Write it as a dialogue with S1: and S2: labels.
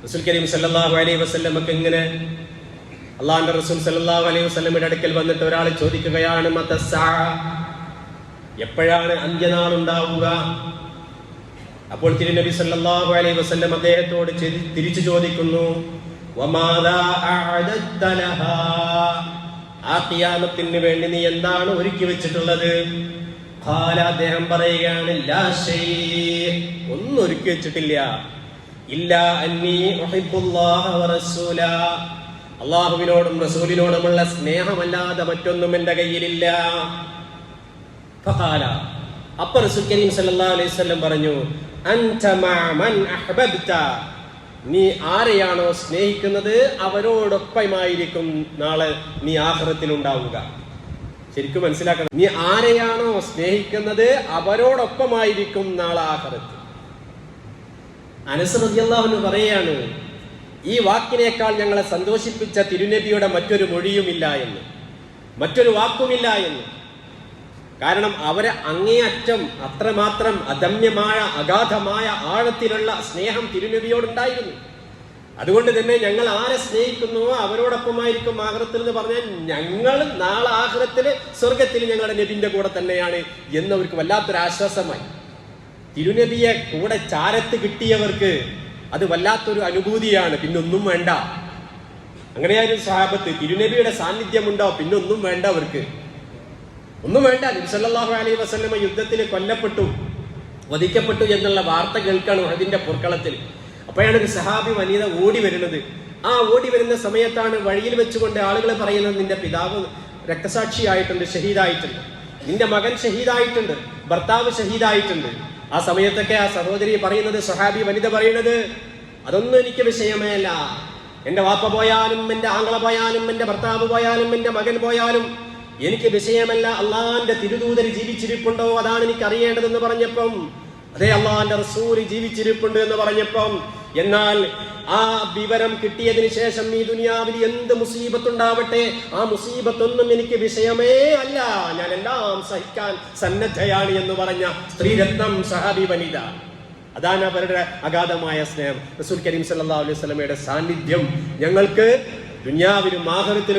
S1: റസൂൽ കരീം സല്ലല്ലാഹു അലൈഹി വസല്ലമക്ക് ഇങ്ങനെ അള്ളാഹുവിന്റെ റസൂൽ സല്ലല്ലാഹു അലൈഹി വസല്ലമയുടെ അടുക്കൽ വന്നിട്ട് ഒരാൾ ചോദിക്കുകയാണ്, മതസ്സാ, എപ്പോഴാണ് അന്ത്യനാൾ ഉണ്ടാവുക? അപ്പോൾ തിരുനബി സല്ലല്ലാഹു അലൈഹി വസല്ലം അദ്ദേഹത്തോട് തിരിച്ചു ചോദിക്കുന്നു, വമാദാ അഅദത്ത ലഹാ, ആ ഖിയാമത്തിന് വേണ്ടി നീ എന്താണ് ഒരുക്കി വെച്ചിട്ടുള്ളത്? ഖാല, അദ്ദേഹം പറയുകയാണ്, ലാ ശൈ, ഒന്നും ഒരുക്കി വെച്ചിട്ടില്ല. ഇല്ലാ അന്നീ ഉഹിബ്ബുല്ലാഹ വറസൂല, അല്ലാഹുവിനോടും റസൂലിനോടുമുള്ള സ്നേഹമല്ലാതെ മറ്റൊന്നും എന്റെ കയ്യിലില്ല. ഫഖാല, അപ്പോൾ റസൂൽ കരീം സല്ലല്ലാഹു അലൈഹി വസല്ലം പറഞ്ഞു, അൻത മഅ മൻ അഹ്ബബ്ത, നീ ആരെയാണോ സ്നേഹിക്കുന്നത് അവരോടൊപ്പമായിരിക്കും നാളെ നീ ആഖിറത്തിൽ ഉണ്ടാവുക. ശരിക്കും മനസ്സിലാക്കണം, നീ ആരെയാണോ സ്നേഹിക്കുന്നത് അവരോടൊപ്പമായിരിക്കും നാളെ ആഖിറത്തിൽ. അനസ് റളിയല്ലാഹു അൻഹു പറയാണ്, ഈ വാക്കിനേക്കാൾ ഞങ്ങളെ സന്തോഷിപ്പിച്ച തിരുനബിയുടെ മറ്റൊരു മൊഴിയുമില്ല എന്ന്, മറ്റൊരു വാക്കുമില്ല എന്ന്. കാരണം അവരെ അങ്ങേയറ്റം അത്രമാത്രം അദമ്യമായ അഗാധമായ ആഴത്തിലുള്ള സ്നേഹം തിരുനബിയോടുണ്ടായിരുന്നു. അതുകൊണ്ട് തന്നെ ഞങ്ങൾ ആരെ സ്നേഹിക്കുന്നുവോ അവരോടൊപ്പമായിരിക്കും ആഖിറത്തിൽ എന്ന് പറഞ്ഞാൽ ഞങ്ങൾ നാളെ ആഖിറത്തില് സ്വർഗത്തിൽ ഞങ്ങളുടെ നബിന്റെ കൂടെ തന്നെയാണ് എന്നവർക്ക് വല്ലാത്തൊരു ആശ്വാസമായി. തിരുനബിയെ കൂടെ ചാരത്ത് കിട്ടിയവർക്ക് അത് വല്ലാത്തൊരു അനുഭൂതിയാണ്. പിന്നൊന്നും വേണ്ട. അങ്ങനെയായിരുന്നു സഹാബത്ത്. തിരുനബിയുടെ സാന്നിധ്യമുണ്ടോ പിന്നൊന്നും വേണ്ട, അവർക്ക് ഒന്നും വേണ്ട. നബി സല്ലല്ലാഹു അലൈഹി വസല്ലമ യുദ്ധത്തിൽ കൊല്ലപ്പെട്ടു, വധിക്കപ്പെട്ടു എന്നുള്ള വാർത്ത കേൾക്കാണ് ഉഹദിന്റെ പൊർക്കളത്തിൽ. അപ്പോഴാണ് ഒരു സഹാബി വനിത ഓടി വരുന്നത്. ആ ഓടി വരുന്ന സമയത്താണ് വഴിയിൽ വെച്ചുകൊണ്ട് ആളുകൾ പറയുന്നത്, നിന്റെ പിതാവ് രക്തസാക്ഷിയായിട്ടുണ്ട്, ഷഹീദായിട്ടുണ്ട്, നിന്റെ മകൻ ഷഹീദായിട്ടുണ്ട്, ഭർത്താവ് ഷഹീദായിട്ടുണ്ട്. ആ സമയത്തൊക്കെ ആ സഹോദരി പറയുന്നത്, സഹാബി വനിത പറയുന്നത്, അതൊന്നും എനിക്ക് വിഷയമേ അല്ല. എന്റെ വാപ്പ പോയാലും, എന്റെ ആങ്ങള പോയാലും, എന്റെ ഭർത്താവ് പോയാലും, എന്റെ മകൻ പോയാലും എനിക്ക് വിഷയമല്ല. അള്ളാന്റെ തിരുദൂതര് ജീവിച്ചിരിപ്പുണ്ടോ അതാണ് എനിക്ക് അറിയേണ്ടതെന്ന് പറഞ്ഞപ്പം, അതേ അള്ളാന്റെ റസൂല് ജീവിച്ചിരിപ്പുണ്ട് എന്ന് പറഞ്ഞപ്പം, എന്നാൽ ആ വിവരം കിട്ടിയതിന് ശേഷം ഈ ദുനിയാവിൽ എന്ത് മുസീബത്തുണ്ടാവട്ടെ ആ മുസീബത്തൊന്നും എനിക്ക് വിഷയമേ അല്ല, ഞാൻ എല്ലാം സഹിക്കാൻ സന്നദ്ധയാണ് എന്ന് പറഞ്ഞ സ്ത്രീരത്നം സഹാബി വനിത. അതാണ് അവരുടെ അഗാധമായ സ്നേഹം. റസൂൽ കരീം സല്ലല്ലാഹു അലൈഹി വസല്ലമയുടെ സാന്നിധ്യം ഞങ്ങൾക്ക് ദുനിയാവിലും ആഖിറത്തിലും